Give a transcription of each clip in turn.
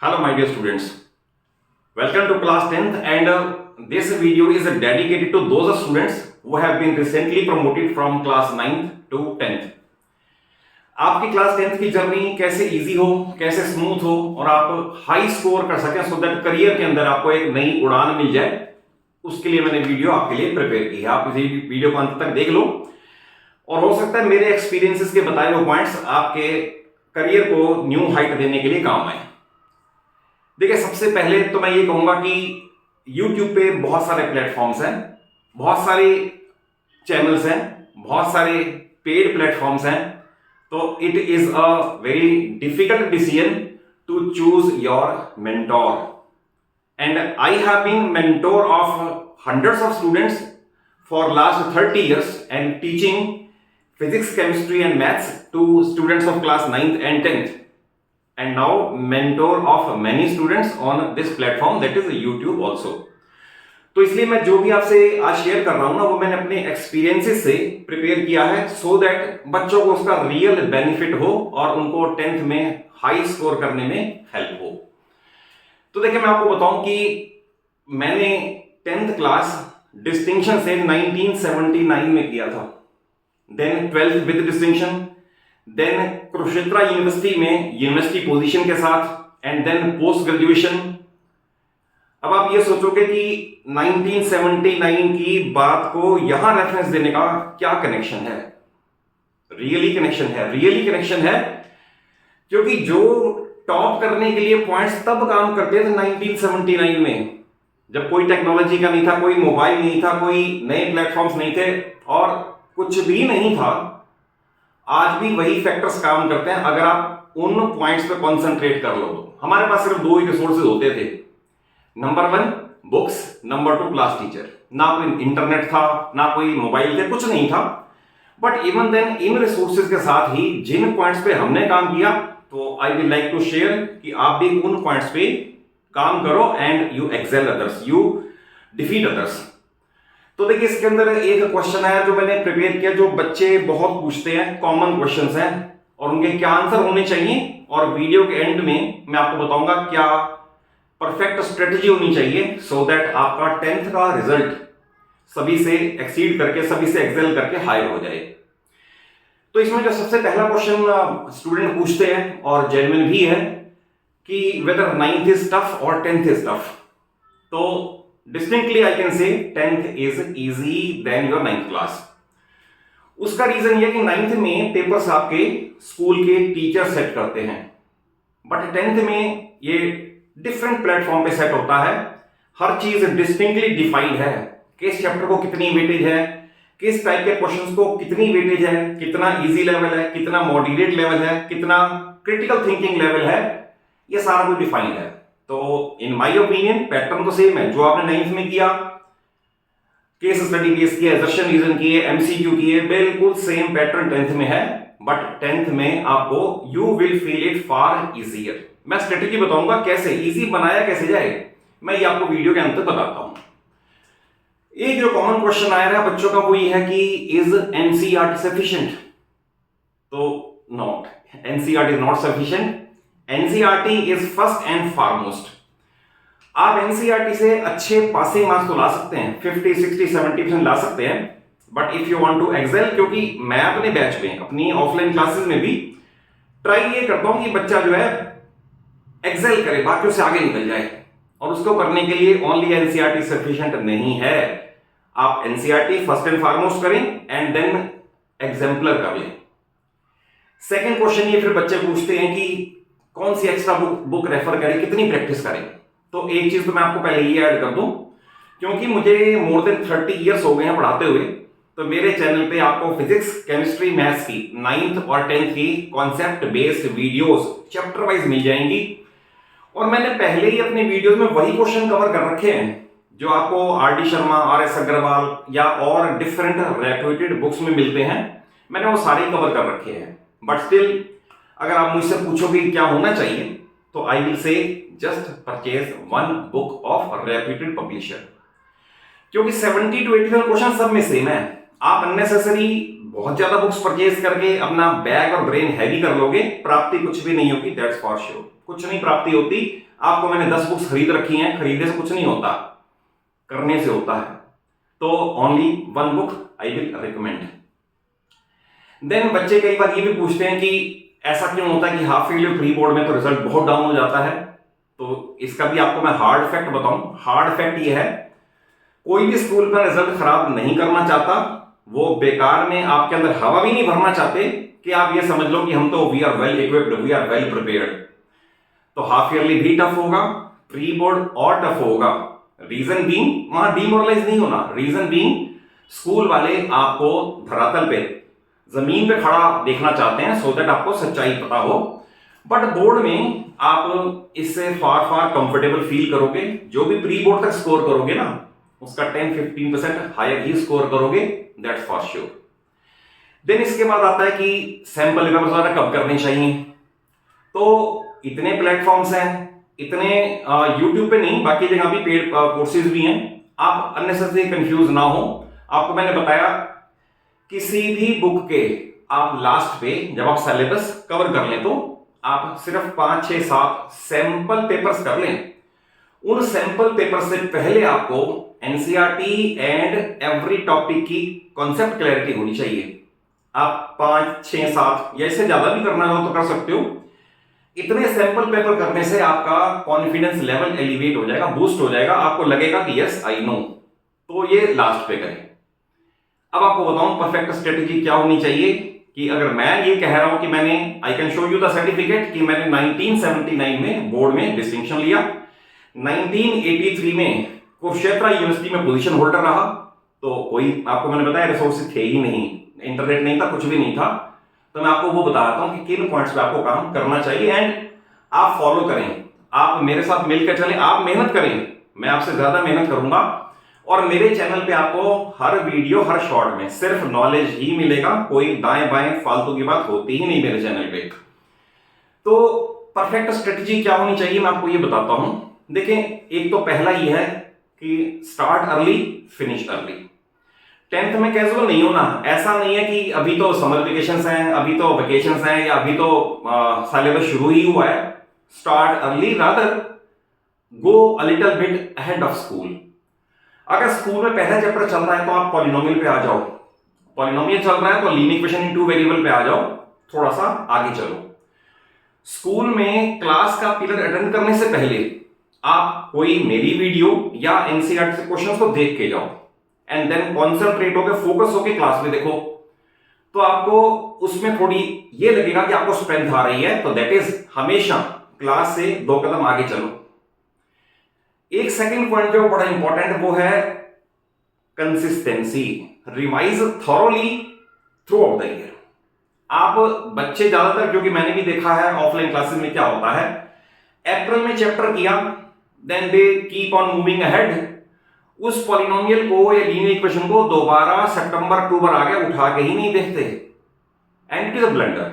Hello my dear students, welcome to class 10th and this video is dedicated to those students who have been recently promoted from class 9th to 10th. आपकी class 10th की journey कैसे easy हो, कैसे smooth हो और आप high score कर सकें सो दैट करियर के अंदर आपको एक नई उड़ान मिल जाए, उसके लिए मैंने वीडियो आपके लिए प्रिपेयर की है। आप इस वीडियो को अंत तक देख लो और हो सकता है मेरे एक्सपीरियंसेस के बताए हुए पॉइंट्स आपके करियर को न्यू हाइट देने के लिए काम आए। देखिए, सबसे पहले तो मैं ये कहूंगा कि YouTube पे बहुत सारे प्लेटफॉर्म्स हैं, बहुत सारे चैनल्स हैं, बहुत सारे पेड प्लेटफॉर्म्स हैं, तो it is a very difficult decision to choose your mentor and I have been mentor of hundreds of students for last 30 years and teaching physics, chemistry and maths to students of class 9th and 10th. And now mentor of many students on this platform that is YouTube also. तो इसलिए मैं जो भी आपसे आज share कर रहा हूं ना, वो मैंने अपने एक्सपीरियंसेस से प्रिपेयर किया है सो दैट बच्चों को उसका रियल बेनिफिट हो और उनको 10th में हाई स्कोर करने में हेल्प हो। तो देखिए, मैं आपको बताऊं कि मैंने 10th क्लास डिस्टिंक्शन से 1979 में किया था, then 12th with distinction, then Kurukshetra university में यूनिवर्सिटी पोजीशन के साथ एंड देन पोस्ट ग्रेजुएशन। अब आप ये सोचोगे कि 1979 की बात को यहां रेफरेंस देने का क्या कनेक्शन है? रियली कनेक्शन है क्योंकि जो टॉप करने के लिए पॉइंट्स तब काम करते थे 1979 में, जब कोई टेक्नोलॉजी का नहीं था, कोई मोबाइल नहीं था, कोई नए प्लेटफॉर्म्स नहीं थे और कुछ भी नहीं था। आज भी वही फैक्टर्स काम करते हैं अगर आप उन पॉइंट्स पे कंसंट्रेट कर लो तो। हमारे पास सिर्फ दो ही रिसोर्सेज होते थे, number 1 books, number 2 class teacher. ना कोई इंटरनेट था, ना कोई मोबाइल थे, कुछ नहीं था। बट इवन देन इन रिसोर्सेज के साथ ही जिन पॉइंट्स पे हमने काम किया, तो I will like to share कि आप भी उन पॉइंट्स पे काम करो and you excel others, you defeat others. तो देखिए, इसके अंदर एक क्वेश्चन है जो मैंने प्रिपेयर किया, जो बच्चे बहुत पूछते हैं, कॉमन क्वेश्चंस हैं और उनके क्या आंसर होने चाहिए, और वीडियो के एंड में मैं आपको बताऊंगा क्या परफेक्ट स्ट्रेटजी होनी चाहिए सो दैट आपका 10th का रिजल्ट सभी से एक्सीड करके, सभी से एक्सेल करके हायर हो जाए। तो इसमें जो सबसे पहला क्वेश्चन स्टूडेंट पूछते हैं और जेन्युइन भी है कि वेदर 9th इज टफ और 10th इज टफ। तो distinctly I can say 10th is easy than your 9th class. उसका रीजन यह कि 9th में पेपर्स आपके स्कूल के टीचर सेट करते हैं, बट 10th में ये डिफरेंट प्लेटफॉर्म पे सेट होता है। हर चीज डिस्टिंक्टली डिफाइंड है, किस चैप्टर को कितनी वेटेज है, किस टाइप के क्वेश्चंस को कितनी वेटेज है, कितना इजी लेवल है, कितना मॉडरेट लेवल है, कितना क्रिटिकल थिंकिंग लेवल है, ये सारा कुछ डिफाइंड है। तो इन माय ओपिनियन पैटर्न तो सेम है, जो आपने 9th में किया, केस स्टडी बेस किया, एजर्शन रीजन किए, एमसीक्यू किए, बिल्कुल सेम पैटर्न 10th में है। बट 10th में आपको you will feel it far easier. मैं स्ट्रेटेजी बताऊंगा कैसे इजी बनाया कैसे जाए, मैं ये आपको वीडियो के अंत तक बताता हूं। एक जो कॉमन क्वेश्चन आया है बच्चों का वो ये है कि इज एनसीईआरटी सफिशिएंट? तो not, NCERT is not sufficient. NCERT is first and foremost. आप एनसीईआरटी से अच्छे पासिंग मार्क्स तो ला सकते हैं, 50, 60, 70% ला सकते हैं, but if you want to excel, क्योंकि मैं अपने बैच में, अपनी ऑफलाइन क्लासेस में भी ट्राई ये करता हूं कि बच्चा जो है एक्सेल करे, बाकियों से आगे निकल जाए, और उसको करने के लिए ओनली एनसीईआरटी सफिशिएंट नहीं है। आप एनसीईआरटी फर्स्ट एंड फॉरमोस्ट करें एंड देन एग्जाम्पलर कर लें। सेकेंड क्वेश्चन ये फिर बच्चे पूछते हैं कि कौन सी एक्स्ट्रा बुक रेफर करें, कितनी प्रैक्टिस करें। तो एक चीज तो मैं आपको पहले ये ऐड कर दूं, क्योंकि मुझे मोर देन 30 years हो गए हैं पढ़ाते हुए, तो मेरे चैनल पे आपको फिजिक्स, केमिस्ट्री, मैथ्स की 9th और 10th की concept based videos chapter wise मिल जाएंगी। और मैंने पहले ही अपने वीडियोस में वही क्वेश्चन कवर कर रखे हैं जो आपको R D Sharma, R S Agarwal या और डिफरेंट रेप्यूटेड बुक्स में मिलते हैं। मैंने वो सारे कवर कर रखे हैं। बट स्टिल अगर आप मुझसे पूछोगे क्या होना चाहिए, तो I will say just purchase 1 book of reputed publisher, क्योंकि 70 to 80 क्वेश्चन सब में सेम है। आप अननेसेसरी बहुत ज्यादा बुक्स परचेज करके अपना बैग और ब्रेन हैवी कर लोगे, प्राप्ति कुछ भी नहीं होगी, दैट्स फॉर श्योर। कुछ नहीं प्राप्ति होती आपको मैंने 10 बुक्स खरीद रखी हैं, खरीदने से कुछ नहीं होता, करने से होता है। तो only 1 book I will recommend. Then बच्चे कई बार ये भी पूछते हैं कि ऐसा क्यों होता है कि हाफ ईयरली प्री बोर्ड में तो रिजल्ट बहुत डाउन हो जाता है। तो इसका भी आपको मैं हार्ड फैक्ट बताऊं। हार्ड फैक्ट ये है, कोई भी स्कूल का रिजल्ट खराब नहीं करना चाहता, वो बेकार में आपके अंदर हवा भी नहीं भरना चाहते कि आप ये समझ लो कि हम तो we are well equipped, we are well prepared. तो हाफ ईयरली भी टफ होगा, प्री बोर्ड और टफ होगा। रीजन बीइंग, वहां डीमोरलाइज नहीं होना। रीजन बीइंग, स्कूल वाले आपको धरातल पे, जमीन पे खड़ा देखना चाहते हैं, सो दैट आपको सच्चाई पता हो। बट बोर्ड में आप इससे फार फार कंफर्टेबल फील करोगे। जो भी प्री बोर्ड तक स्कोर करोगे ना, उसका 10-15% हायर ही स्कोर करोगे, दैट्स फॉर श्योर। देन इसके बाद आता है कि सैंपल पेपर वगैरह कब करने चाहिए। तो इतने प्लेटफॉर्म्स हैं, इतने यूट्यूब पे नहीं, बाकी जगह भी पेड कोर्सेज भी हैं। आप अननेसेसरी कंफ्यूज ना हो। आपको मैंने बताया, किसी भी बुक के आप लास्ट पे जब आप सिलेबस कवर कर लें, तो आप सिर्फ 5, 6, 7 सैंपल पेपर्स कर लें। उन सैंपल पेपर से पहले आपको एनसीईआरटी एंड एवरी टॉपिक की कॉन्सेप्ट क्लैरिटी होनी चाहिए। आप 5, 6, 7 या इससे ज्यादा भी करना हो तो कर सकते हो। इतने सैंपल पेपर करने से आपका कॉन्फिडेंस लेवल एलिवेट हो जाएगा, बूस्ट हो जाएगा, आपको लगेगा कि यस आई नो। तो ये लास्ट पे करें। अब आपको बताऊं परफेक्ट स्ट्रेटेजी क्या होनी चाहिए। कि अगर मैं ये कह रहा हूं कि मैंने, I can show you the certificate, कि मैंने 1979 में बोर्ड में डिस्टिंक्शन लिया, 1983 में कुरुक्षेत्र यूनिवर्सिटी में पोजीशन होल्डर रहा। तो कोई, आपको मैंने बताया, रिसोर्सेज थे ही नहीं, इंटरनेट नहीं था, कुछ भी नहीं था। तो मैं आपको वो बताता हूं कि किन पॉइंट्स पे आपको काम करना चाहिए एंड आप फॉलो करें। आप मेरे साथ मिलकर चलें, आप मेहनत करें, मैं आपसे ज्यादा मेहनत करूंगा। और मेरे चैनल पे आपको हर वीडियो, हर शॉर्ट में सिर्फ नॉलेज ही मिलेगा, कोई दाएं बाएं फालतू की बात होती ही नहीं मेरे चैनल पे। तो परफेक्ट स्ट्रेटजी क्या होनी चाहिए, मैं आपको ये बताता हूं। देखें, एक तो पहला ये है कि start early, finish early. 10th में कैजुअल नहीं होना। ऐसा नहीं है कि अभी तो समर वेकेशंस हैं, अभी तो वेकेशंस हैं, या अभी तो सिलेबस शुरू ही हुआ है। Start early, rather go a little bit ahead of school. अगर स्कूल में पहला चैप्टर चल रहा है तो आप पॉलिनोमियल पे आ जाओ। पॉलिनोमियल चल रहा है तो लीनियर इक्वेशन इन 2 वेरिएबल पे आ जाओ, थोड़ा सा आगे चलो। स्कूल में क्लास का पीरियड अटेंड करने से पहले आप कोई मेरी वीडियो या एनसीईआरटी से क्वेश्चंस को देख के जाओ एंड देन कॉन्सेंट्रेट होकर, फोकस होकर क्लास में देखो। तो आपको उसमें थोड़ी ये लगेगा कि आपको स्ट्रेंथ आ रही है। तो दैट इज, हमेशा क्लास से 2 कदम आगे चलो। एक सेकंड पॉइंट जो बड़ा इंपॉर्टेंट, वो है consistency. Revise thoroughly through out the year. आप बच्चे ज्यादातर, क्योंकि मैंने भी देखा है ऑफलाइन क्लासेस में क्या होता है, अप्रैल में चैप्टर किया, then they keep on moving ahead, उस पॉलिनोमियल को या लीनियर इक्वेशन को दोबारा सितंबर अक्टूबर आ गया उठा के ही नहीं देखते, and it is a blunder.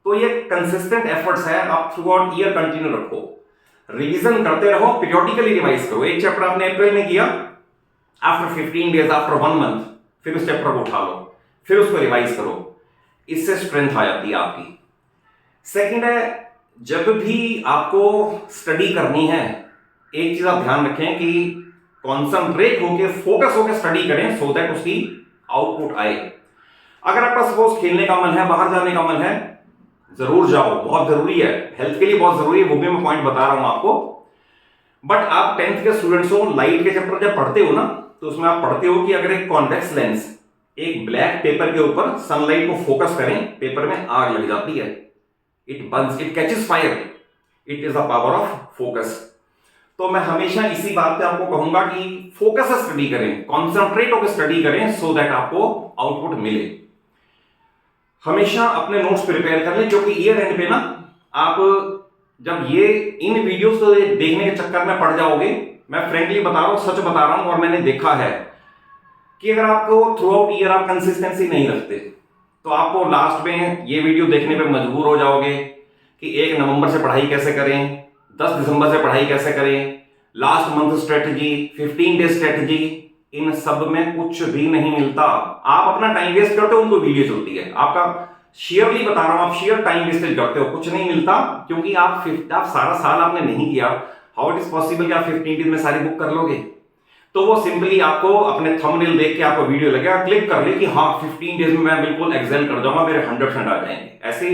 तो ये कंसिस्टेंट एफर्ट्स है, आप थ्रू आउट ईयर कंटिन्यू रखो, रिवीजन करते रहो, पीरियोडिकली रिवाइज करो। एक चैप्टर आपने अप्रैल में किया, आफ्टर 15 डेज, आफ्टर 1 मंथ, फिर उस चैप्टर को उठा लो, फिर उसको रिवाइज करो। इससे स्ट्रेंथ आ जाती है आपकी। सेकंड है, जब भी आपको स्टडी करनी है, एक चीज आप ध्यान रखें कि कॉन्सेंट्रेट होके, फोकस होके स्टडी करें, सो दैट उसकी आउटपुट आए। अगर आपका सपोज खेलने का मन है, बाहर जाने का मन है, जरूर जाओ, बहुत जरूरी है, हेल्थ के लिए बहुत जरूरी है, वो भी मैं पॉइंट बता रहा हूं आपको। बट आप 10th के स्टूडेंट्स हो, लाइट के चैप्टर जब पढ़ते हो ना, तो उसमें आप पढ़ते हो कि अगर एक कॉन्वेक्स लेंस एक ब्लैक पेपर के ऊपर सनलाइट को फोकस करें, पेपर में आग लग जाती है, it Burns, it catches fire, it is the power of focus. तो मैं हमेशा इसी बात पे आपको कहूंगा कि फोकस से स्टडी करें, कॉन्सेंट्रेट होकर स्टडी करें, सो दैट आपको आउटपुट मिले। हमेशा अपने नोट्स प्रिपेयर कर लें, क्योंकि ईयर एंड पे ना आप जब ये इन वीडियोस को देखने के चक्कर में पड़ जाओगे, मैं फ्रेंकली बता रहा हूं, सच बता रहा हूं, और मैंने देखा है कि अगर आपको थ्रू आउट ईयर आप कंसिस्टेंसी नहीं रखते, तो आपको लास्ट में ये वीडियो देखने पे मजबूर हो जाओगे कि 1 नवंबर से पढ़ाई कैसे करें, 10 दिसंबर से पढ़ाई कैसे करें, last month strategy, 15 day strategy, इन सब में कुछ भी नहीं मिलता। आप अपना टाइम वेस्ट करते हो, उनको वीडियो चलती है, आपका शेयरली बता रहा हूं, आप शेयर टाइम वेस्टेज करते हो, कुछ नहीं मिलता, क्योंकि आप सारा साल आपने नहीं किया। हाउ इट इज पॉसिबल कि आप 15 डेज में सारी बुक कर लोगे? तो वो सिंपली आपको अपने थंबनेल देख के आपको वीडियो लगेगा, क्लिक कर ले कि हाँ 15 डेज में मैं बिल्कुल एक्सेल कर जाऊंगा, मेरे 100% आ जाएंगे। ऐसे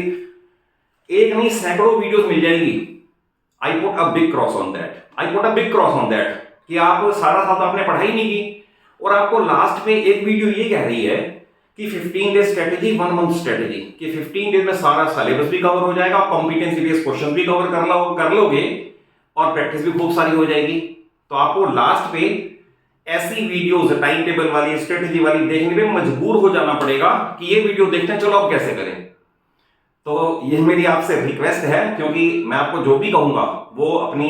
एक नहीं सैकड़ों वीडियोस मिल जाएंगी। I put a big cross on that, I put a big cross on that कि आप सारा साल तो आपने पढ़ाई नहीं की और आपको लास्ट में एक वीडियो ये कह रही है कि 15 डेज स्ट्रेटेजी, 1 मंथ स्ट्रेटेजी, कि 15 डेज में सारा सिलेबस भी कवर हो जाएगा, कॉम्पिटेंसी बेस्ड क्वेश्चन भी कवर कर लोगे और प्रैक्टिस भी खूब सारी हो जाएगी। तो आपको लास्ट पे ऐसी वीडियोस टाइम टेबल वाली, स्ट्रेटेजी वाली देखने में मजबूर हो जाना पड़ेगा कि ये वीडियो देखते हैं, चलो अब कैसे करें। तो ये मेरी आपसे रिक्वेस्ट है, क्योंकि मैं आपको जो भी कहूंगा वो अपनी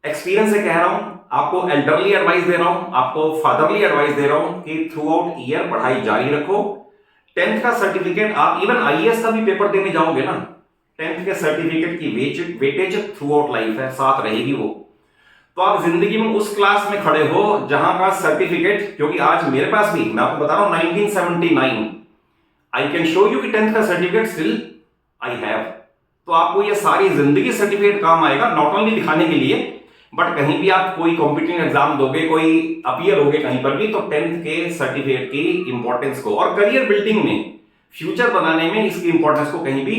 एक्सपीरियंस से कह रहा हूं, आपको एल्डरली एडवाइस दे रहा हूं, आपको फादरली एडवाइस दे रहा हूं कि थ्रू आउट ईयर पढ़ाई जारी रखो। 10th का सर्टिफिकेट, आप इवन आईएएस का भी पेपर देने जाओगे ना, 10th के सर्टिफिकेट की वेटेज थ्रू आउट लाइफ है, साथ रहेगी वो। तो आप जिंदगी में उस क्लास में खड़े हो जहां का सर्टिफिकेट, क्योंकि आज मेरे पास भी, मैं आपको बता रहा हूं 1979, आई कैन शो यू कि 10th का सर्टिफिकेट स्टिल आई हैव। तो आपको ये सारी जिंदगी सर्टिफिकेट काम आएगा, नॉट ओनली दिखाने के लिए, बट कहीं भी आप कोई कॉम्पिटिटिव एग्जाम दोगे, कोई अपीयर होगे कहीं पर भी, तो 10th के सर्टिफिकेट की इंपॉर्टेंस को और करियर बिल्डिंग में, फ्यूचर बनाने में इसकी इंपॉर्टेंस को कहीं भी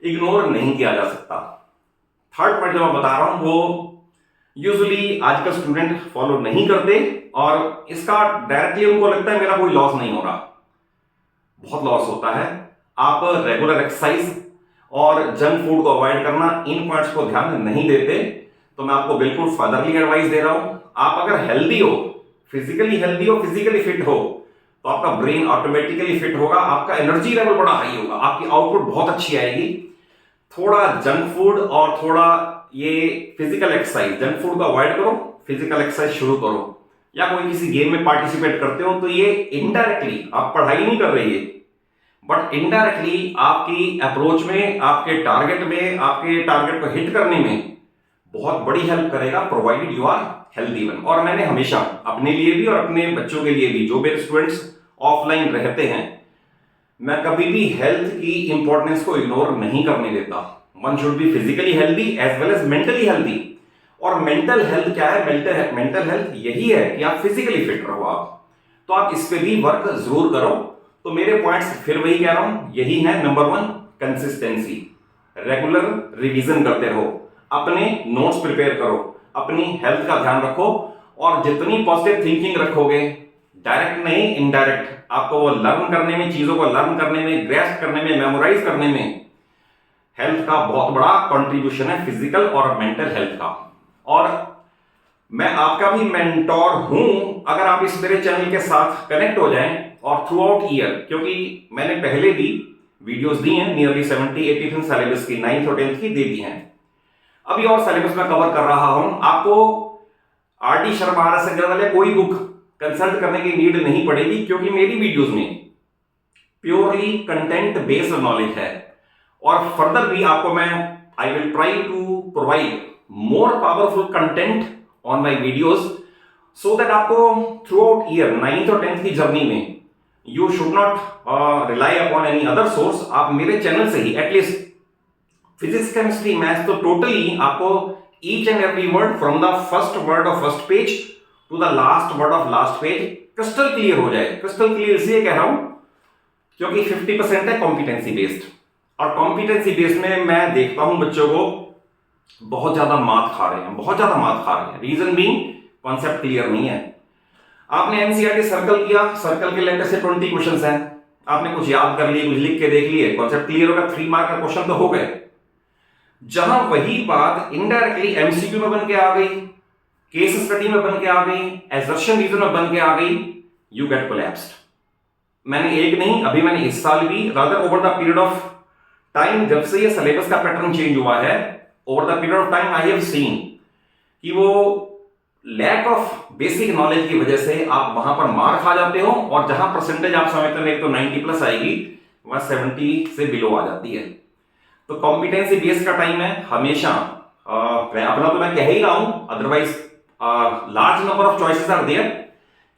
इग्नोर नहीं किया जा सकता। थर्ड पॉइंट जो मैं बता रहा हूं वो यूजुअली आजकल स्टूडेंट फॉलो नहीं करते और इसका डायरेक्टली उनको लगता है मेरा कोई लॉस नहीं हो रहा। बहुत लॉस होता है। आप रेगुलर एक्सरसाइज और जंक फूड को अवॉइड करना, इन पॉइंट्स को ध्यान नहीं देते, तो मैं आपको बिल्कुल फादरली एडवाइस दे रहा हूं। आप अगर हेल्दी हो, फिजिकली फिट हो, तो आपका ब्रेन ऑटोमेटिकली फिट होगा, आपका एनर्जी लेवल बड़ा हाई होगा, आपकी आउटपुट बहुत अच्छी आएगी। थोड़ा जंक फूड और थोड़ा ये फिजिकल एक्सरसाइज, जंक फूड को अवॉइड करो, फिजिकल एक्सरसाइज शुरू करो, या कोई किसी गेम में पार्टिसिपेट करते हो, तो ये इनडायरेक्टली, आप पढ़ाई नहीं कर रही है, बट इनडायरेक्टली आपकी अप्रोच में, आपके टारगेट को हिट करने में बहुत बड़ी हेल्प करेगा, provided you are healthy one. और मैंने हमेशा अपने लिए भी और अपने बच्चों के लिए भी, जो मेरे स्टूडेंट्स ऑफलाइन रहते हैं, मैं कभी भी हेल्थ की इंपॉर्टेंस को इग्नोर नहीं करने देता। One should be physically healthy as well as mentally healthy. और मेंटल हेल्थ क्या है? मेंटल हेल्थ यही है कि आप फिजिकली फिट रहो। आप तो आप इस पे भी वर्क जरूर करो। तो मेरे पॉइंट्स फिर वही कह रहा हूं, यही है। नंबर 1, कंसिस्टेंसी, रेगुलर रिवीजन करते रहो, अपने नोट्स प्रिपेयर करो, अपनी हेल्थ का ध्यान रखो, और जितनी पॉजिटिव थिंकिंग रखोगे, डायरेक्ट नहीं इनडायरेक्ट, आपको वो लर्न करने में, चीजों को लर्न करने में, ग्रैस्प करने में, मेमोराइज करने में हेल्थ का बहुत बड़ा कंट्रीब्यूशन है, फिजिकल और मेंटल हेल्थ का। और मैं आपका भी मेंटोर हूं अगर आप इस मेरे चैनल के साथ कनेक्ट हो जाएं और थ्रू आउट ईयर, क्योंकि मैंने पहले भी वीडियोस दी हैं, नियरली 70-80% सिलेबस की, 9th और 10th की दे दी हैं। अभी और सिलेबस में कवर कर रहा हूं। आपको आर.डी. शर्मा वाले कोई बुक कंसल्ट करने की नीड नहीं पड़ेगी, क्योंकि मेरी वीडियोस में प्योरली कंटेंट बेस्ड नॉलेज है। और फर्दर भी आपको मैं, I will try to provide more powerful content on my videos, so that आपको थ्रू आउट ईयर 9th और 10th की जर्नी में you should not rely upon any other source. आप मेरे चैनल से ही एटलीस्ट फिजिक्स, केमिस्ट्री, मैथ्स, तो totally आपको each and every word from the first word of first page to the last word of last page crystal clear हो जाए। Crystal clear इसलिए कह रहा हूं क्योंकि 50% है कॉम्पिटेंसी बेस्ड, और कॉम्पिटेंसी बेस्ड में मैं देखता हूं बच्चों को बहुत ज्यादा मात खा रहे हैं। रीजन बीइंग कॉन्सेप्ट क्लियर नहीं है। आपने एनसीईआरटी सर्कल किया, सर्कल के लेटर से 20 क्वेश्चंस हैं, आपने कुछ याद कर लिए, कुछ लिख के देख लिए, कॉन्सेप्ट क्लियर होगा, 3 मार्क का क्वेश्चन तो हो गए। जहां वही बात इनडायरेक्टली एमसीक्यू में बन के आ गई, केस स्टडी में बन के आ गई, एजर्शन रीजन में बन के आ गई, यू गेट कोलैप्स्ड। मैंने एक नहीं, अभी मैंने इस साल भी, rather over the period of time, जब से ये सिलेबस का पैटर्न चेंज हुआ है, over the period of time I have seen कि वो लैक ऑफ बेसिक नॉलेज की वजह से आप वहां पर मार खा जाते हो, और जहां परसेंटेज आप समझते हो एक तो 90+ आएगी, वहां 70 से बिलो आ जाती है। तो कॉम्पिटेंसी बेस का टाइम है हमेशा। अपना तो मैं कह ही रहा हूं, otherwise large number of choices are there,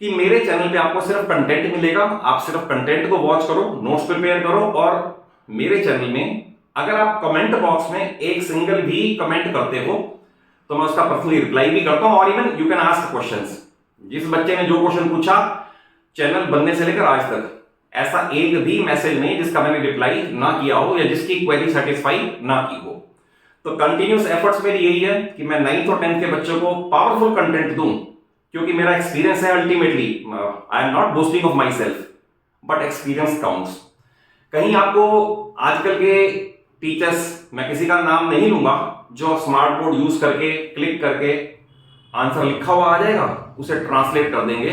कि मेरे चैनल पे आपको सिर्फ कंटेंट मिलेगा, आप सिर्फ कंटेंट को वॉच करो, नोट्स प्रिपेयर करो, और मेरे चैनल में अगर आप कमेंट बॉक्स में एक सिंगल भी कमेंट करते हो तो मैं उसका पर्सनली रिप्लाई भी करता हूं, और even you can ask questions. जिस बच्चे ने जो क्वेश्चन पूछा चैनल बनने से लेकर आज तक, ऐसा एक भी मैसेज नहीं जिसका मैंने रिप्लाई ना किया हो या जिसकी क्वेरी सेटिस्फाई ना की हो। तो कंटिन्यूस एफर्ट्स मेरी यही है कि मैं 9th और 10th के बच्चों को पावरफुल कंटेंट दूं, क्योंकि मेरा एक्सपीरियंस है। Ultimately I am not boasting of my self, but experience counts. कहीं आपको आजकल के टीचर्स, मैं किसी का नाम नहीं लूंगा, जो स्मार्ट बोर्ड यूज करके क्लिक करके आंसर लिखा हुआ आ जाएगा उसे ट्रांसलेट कर देंगे।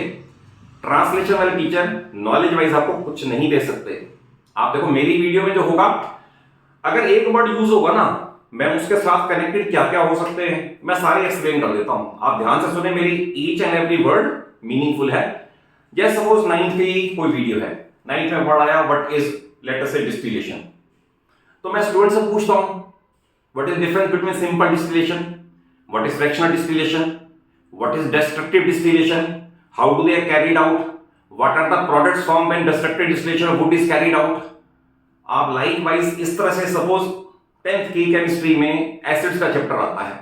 ट्रांसलेशन वाले टीचर नॉलेज वाइज आपको कुछ नहीं दे सकते। आप देखो मेरी वीडियो में जो होगा, अगर एक वर्ड यूज होगा ना, मैं उसके साथ कनेक्टेड क्या क्या हो सकते हैं मैं सारे एक्सप्लेन कर देता हूं। आप ध्यान से सुने, मेरी each and every word meaningful है। जैसे सपोज 9th की कोई वीडियो है, 9th में वर्ड आया व्हाट इज लेट अस से डिस्टिलेशन, तो मैं स्टूडेंट से पूछता हूं what is difference between simple distillation, what is fractional distillation, what is destructive distillation, how do they are carried out, what are the products form when destructive distillation of wood is carried out. आप likewise इस तरह से, suppose 10th की chemistry में acids का chapter आता है,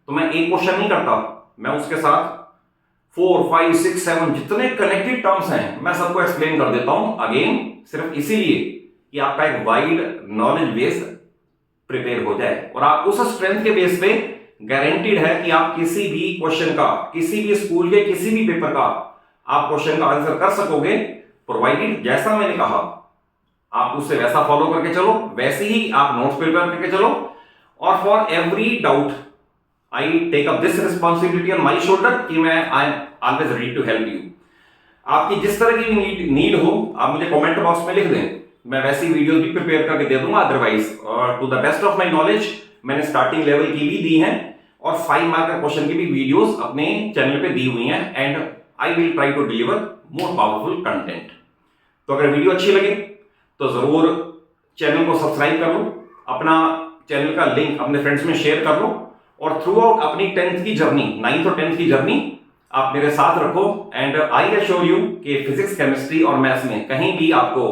तो मैं एक क्वेश्चन नहीं करता, मैं उसके साथ 4, 5, 6, 7 जितने कनेक्टेड टर्म्स हैं मैं सबको एक्सप्लेन कर देता हूं। अगेन सिर्फ इसीलिए कि आपका एक वाइड नॉलेज बेस प्रिपेयर हो जाए, और आप उस स्ट्रेंथ के बेस पे गारंटीड है कि आप किसी भी क्वेश्चन का, किसी भी स्कूल के किसी भी पेपर का आप क्वेश्चन का आंसर कर सकोगे, प्रोवाइडेड जैसा मैंने कहा आप उससे वैसा फॉलो करके चलो, वैसे ही आप नोट्स प्रिपेयर करके चलो। और for every doubt I take up this responsibility on my shoulder कि मैं I am always ready to help you. आपकी जिस तरह की भी नीड हो आप मुझे कमेंट बॉक्स में लिख दें, मैं वैसी वीडियोस भी प्रिपेयर करके दे दूंगा। अदरवाइज और to the best of my knowledge मैंने स्टार्टिंग लेवल की भी दी हैं, और 5 मार्क का क्वेश्चन की भी वीडियोस अपने चैनल पे दी हुई हैं, and I will try to deliver more powerful content. तो अगर वीडियो अच्छी लगे तो जरूर चैनल को सब्सक्राइब कर लो, अपना चैनल का लिंक अपने फ्रेंड्स में शेयर कर लो, और थ्रू आउट अपनी 10th की जर्नी, 9th और 10th की जर्नी आप मेरे साथ रखो। एंड आई एश्योर यू कि फिजिक्स, केमिस्ट्री और मैथ्स में कहीं भी आपको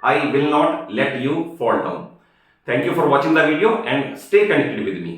I will not let you fall down. Thank you for watching the video and stay connected with me.